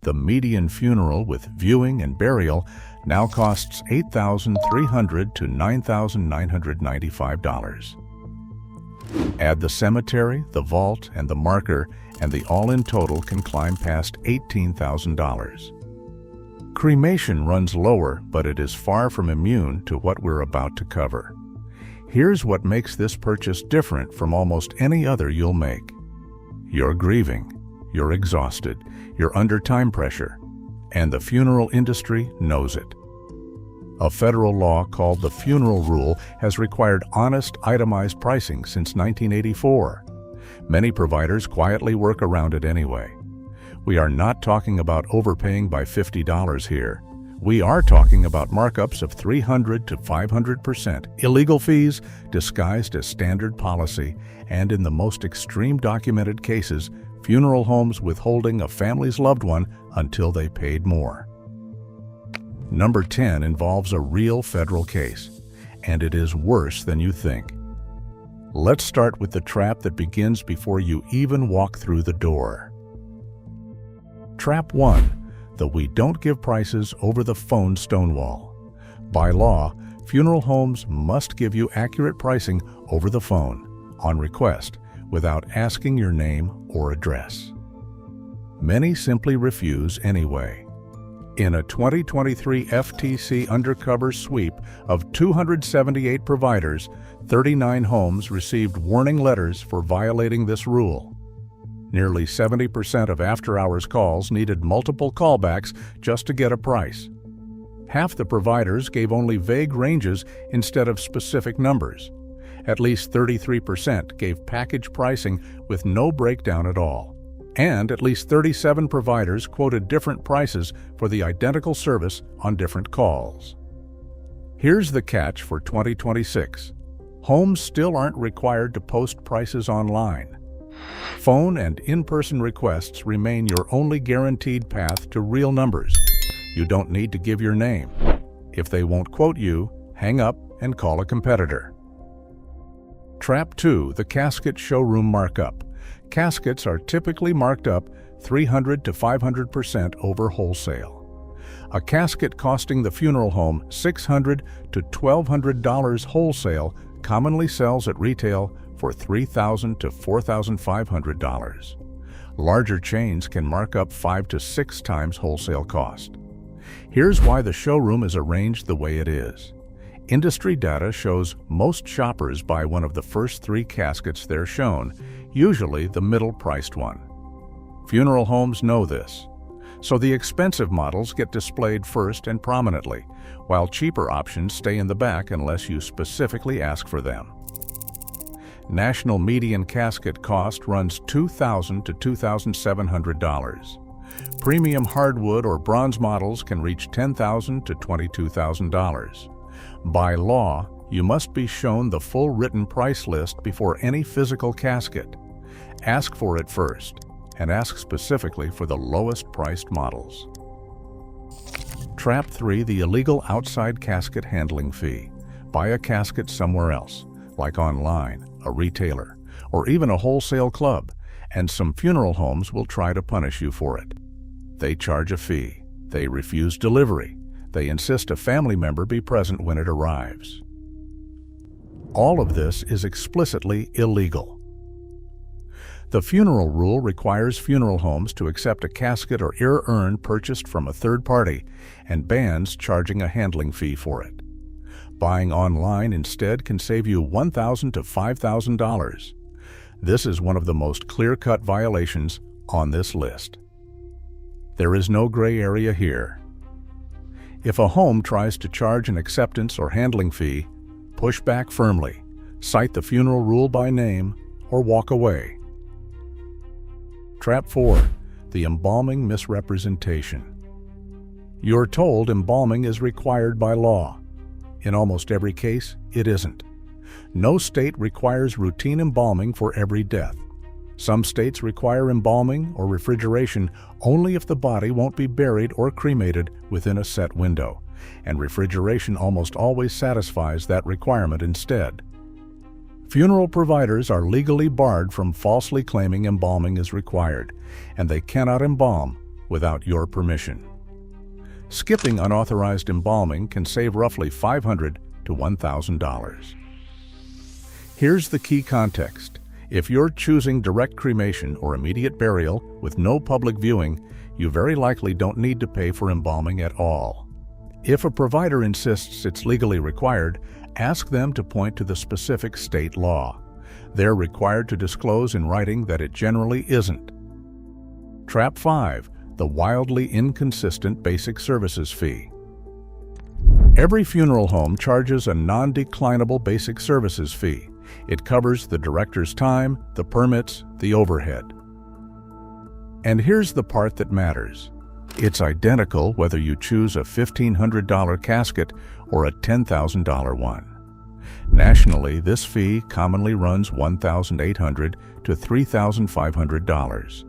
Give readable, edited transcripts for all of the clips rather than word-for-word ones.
The median funeral with viewing and burial now costs $8,300 to $9,995. Add the cemetery, the vault, and the marker, and the all-in total can climb past $18,000. Cremation runs lower, but it is far from immune to what we're about to cover. Here's what makes this purchase different from almost any other you'll make. You're grieving, you're exhausted, you're under time pressure, and the funeral industry knows it. A federal law called the Funeral Rule has required honest, itemized pricing since 1984. Many providers quietly work around it anyway. We are not talking about overpaying by $50 here. We are talking about markups of 300 to 500%, illegal fees disguised as standard policy, and in the most extreme documented cases, funeral homes withholding a family's loved one until they paid more. Number 10 involves a real federal case, and it is worse than you think. Let's start with the trap that begins before you even walk through the door. Trap 1, the we don't give prices over the phone stonewall. By law, funeral homes must give you accurate pricing over the phone, on request, without asking your name or address. Many simply refuse anyway. In a 2023 FTC undercover sweep of 278 providers, 39 homes received warning letters for violating this rule. Nearly 70% of after-hours calls needed multiple callbacks just to get a price. Half the providers gave only vague ranges instead of specific numbers. At least 33% gave package pricing with no breakdown at all. And at least 37 providers quoted different prices for the identical service on different calls. Here's the catch for 2026. Homes still aren't required to post prices online. Phone and in-person requests remain your only guaranteed path to real numbers. You don't need to give your name. If they won't quote you, hang up and call a competitor. Trap 2, the casket showroom markup. Caskets are typically marked up 300 to 500% over wholesale. A casket costing the funeral home $600 to $1,200 wholesale commonly sells at retail for $3,000 to $4,500. Larger chains can mark up 5 to 6 times wholesale cost. Here's why the showroom is arranged the way it is. Industry data shows most shoppers buy one of the first 3 caskets they're shown, usually the middle-priced one. Funeral homes know this, so the expensive models get displayed first and prominently, while cheaper options stay in the back unless you specifically ask for them. National median casket cost runs $2,000 to $2,700. Premium hardwood or bronze models can reach $10,000 to $22,000. By law, you must be shown the full written price list before any physical casket. Ask for it first, and ask specifically for the lowest priced models. Trap 3, the illegal outside casket handling fee. Buy a casket somewhere else, like online, a retailer, or even a wholesale club, and some funeral homes will try to punish you for it. They charge a fee. They refuse delivery. They insist a family member be present when it arrives. All of this is explicitly illegal. The funeral rule requires funeral homes to accept a casket or urn purchased from a third party and bans charging a handling fee for it. Buying online instead can save you $1,000 to $5,000. This is one of the most clear-cut violations on this list. There is no gray area here. If a home tries to charge an acceptance or handling fee, push back firmly, cite the funeral rule by name, or walk away. Trap 4, the embalming misrepresentation. You're told embalming is required by law. In almost every case, it isn't. No state requires routine embalming for every death. Some states require embalming or refrigeration only if the body won't be buried or cremated within a set window, and refrigeration almost always satisfies that requirement instead. Funeral providers are legally barred from falsely claiming embalming is required, and they cannot embalm without your permission. Skipping unauthorized embalming can save roughly $500 to $1,000. Here's the key context. If you're choosing direct cremation or immediate burial with no public viewing, you very likely don't need to pay for embalming at all. If a provider insists it's legally required, ask them to point to the specific state law. They're required to disclose in writing that it generally isn't. Trap 5. The wildly inconsistent basic services fee. Every funeral home charges a non-declinable basic services fee. It covers the director's time, the permits, the overhead. And here's the part that matters. It's identical whether you choose a $1,500 casket or a $10,000 one. Nationally, this fee commonly runs $1,800 to $3,500.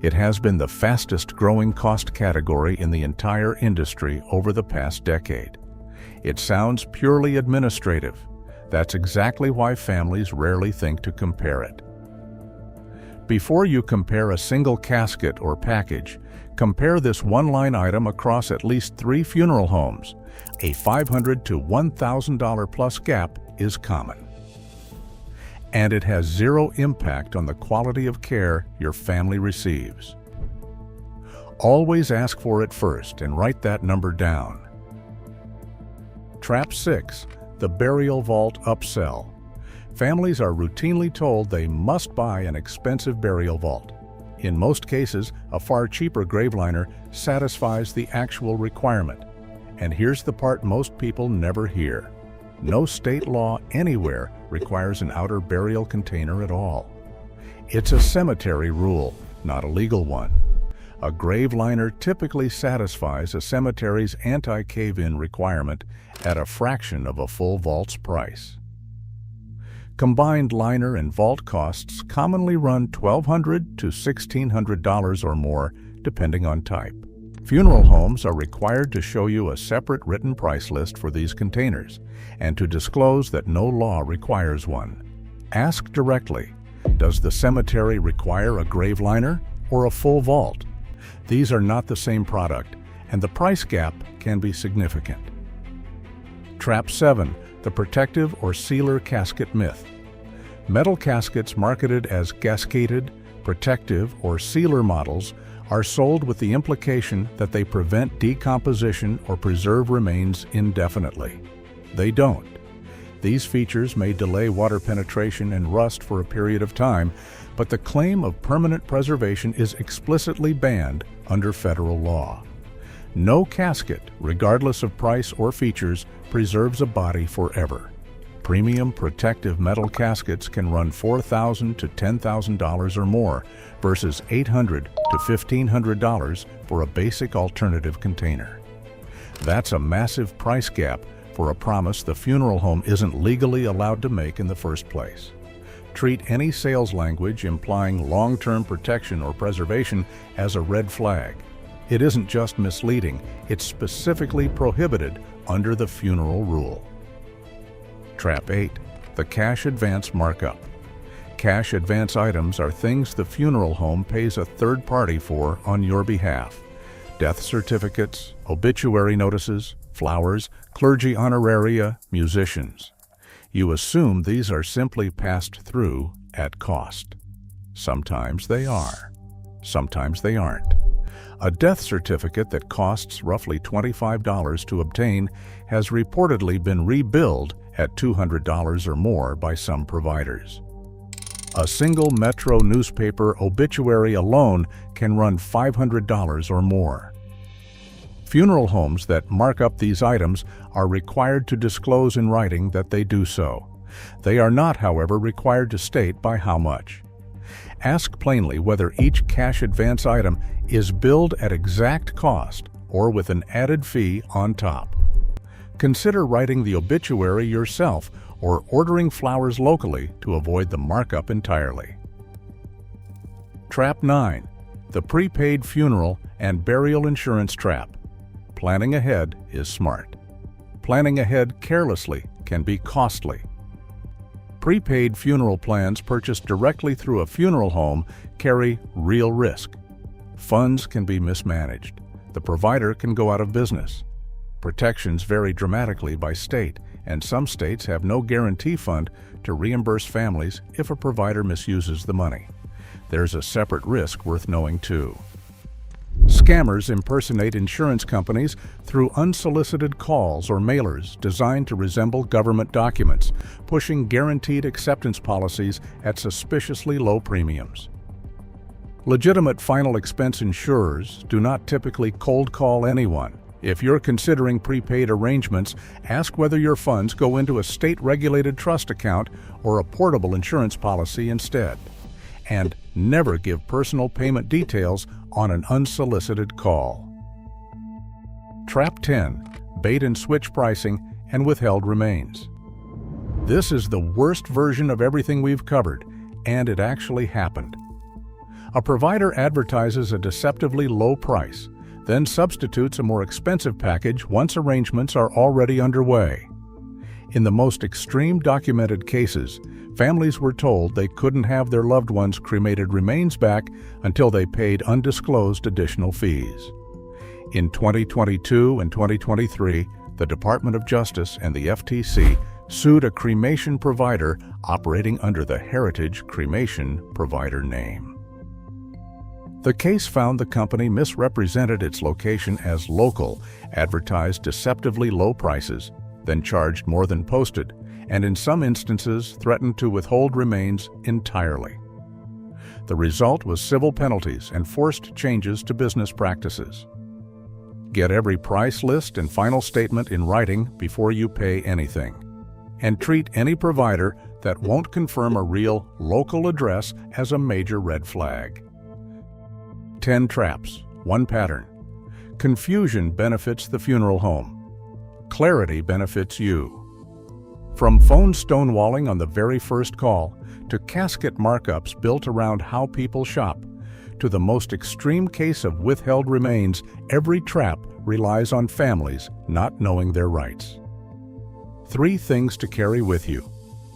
It has been the fastest-growing cost category in the entire industry over the past decade. It sounds purely administrative. That's exactly why families rarely think to compare it. Before you compare a single casket or package, compare this one-line item across at least 3 funeral homes. A $500 to $1,000 plus gap is common. And it has zero impact on the quality of care your family receives. Always ask for it first and write that number down. Trap 6. The burial vault upsell. Families are routinely told they must buy an expensive burial vault. In most cases, a far cheaper graveliner satisfies the actual requirement. And here's the part most people never hear. No state law anywhere requires an outer burial container at all. It's a cemetery rule, not a legal one. A graveliner typically satisfies a cemetery's anti-cave-in requirement at a fraction of a full vault's price. Combined liner and vault costs commonly run $1,200 to $1,600 or more, depending on type. Funeral homes are required to show you a separate written price list for these containers and to disclose that no law requires one. Ask directly, does the cemetery require a graveliner or a full vault? These are not the same product, and the price gap can be significant. Trap 7. The protective or sealer casket myth. Metal caskets marketed as gasketed, protective, or sealer models are sold with the implication that they prevent decomposition or preserve remains indefinitely. They don't. These features may delay water penetration and rust for a period of time, but the claim of permanent preservation is explicitly banned under federal law. No casket, regardless of price or features, preserves a body forever. Premium protective metal caskets can run $4,000 to $10,000 or more versus $800 to $1,500 for a basic alternative container. That's a massive price gap for a promise the funeral home isn't legally allowed to make in the first place. Treat any sales language implying long-term protection or preservation as a red flag. It isn't just misleading, it's specifically prohibited under the funeral rule. Trap 8. The cash advance markup. Cash advance items are things the funeral home pays a third party for on your behalf. Death certificates, obituary notices, flowers, clergy honoraria, musicians. You assume these are simply passed through at cost. Sometimes they are. Sometimes they aren't. A death certificate that costs roughly $25 to obtain has reportedly been rebilled at $200 or more by some providers. A single Metro newspaper obituary alone can run $500 or more. Funeral homes that mark up these items are required to disclose in writing that they do so. They are not, however, required to state by how much. Ask plainly whether each cash advance item is billed at exact cost or with an added fee on top. Consider writing the obituary yourself or ordering flowers locally to avoid the markup entirely. Trap 9. The prepaid funeral and burial insurance trap. Planning ahead is smart. Planning ahead carelessly can be costly. Prepaid funeral plans purchased directly through a funeral home carry real risk. Funds can be mismanaged. The provider can go out of business. Protections vary dramatically by state, and some states have no guarantee fund to reimburse families if a provider misuses the money. There's a separate risk worth knowing too. Scammers impersonate insurance companies through unsolicited calls or mailers designed to resemble government documents, pushing guaranteed acceptance policies at suspiciously low premiums. Legitimate final expense insurers do not typically cold call anyone. If you're considering prepaid arrangements, ask whether your funds go into a state-regulated trust account or a portable insurance policy instead. And never give personal payment details on an unsolicited call. Trap 10. Bait and switch pricing and withheld remains. This is the worst version of everything we've covered, and it actually happened. A provider advertises a deceptively low price, then substitutes a more expensive package once arrangements are already underway. In the most extreme documented cases, families were told they couldn't have their loved ones' cremated remains back until they paid undisclosed additional fees. In 2022 and 2023, the Department of Justice and the FTC sued a cremation provider operating under the Heritage Cremation provider name. The case found the company misrepresented its location as local, advertised deceptively low prices, then charged more than posted, and in some instances threatened to withhold remains entirely. The result was civil penalties and forced changes to business practices. Get every price list and final statement in writing before you pay anything. And treat any provider that won't confirm a real local address as a major red flag. 10 traps, 1 pattern. Confusion benefits the funeral home. Clarity benefits you. From phone stonewalling on the very first call, to casket markups built around how people shop, to the most extreme case of withheld remains, every trap relies on families not knowing their rights. 3 things to carry with you.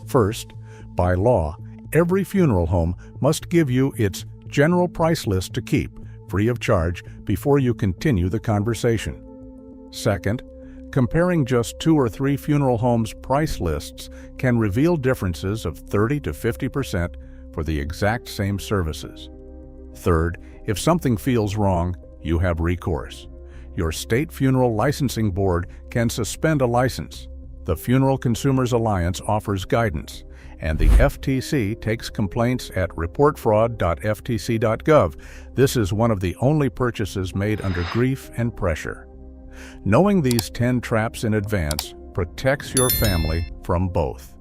First, by law, every funeral home must give you its general price list to keep, free of charge, before you continue the conversation. Second, comparing just 2 or 3 funeral homes' price lists can reveal differences of 30 to 50% for the exact same services. Third, if something feels wrong, you have recourse. Your state funeral licensing board can suspend a license. The Funeral Consumers Alliance offers guidance, and the FTC takes complaints at reportfraud.ftc.gov. This is one of the only purchases made under grief and pressure. Knowing these 10 traps in advance protects your family from both.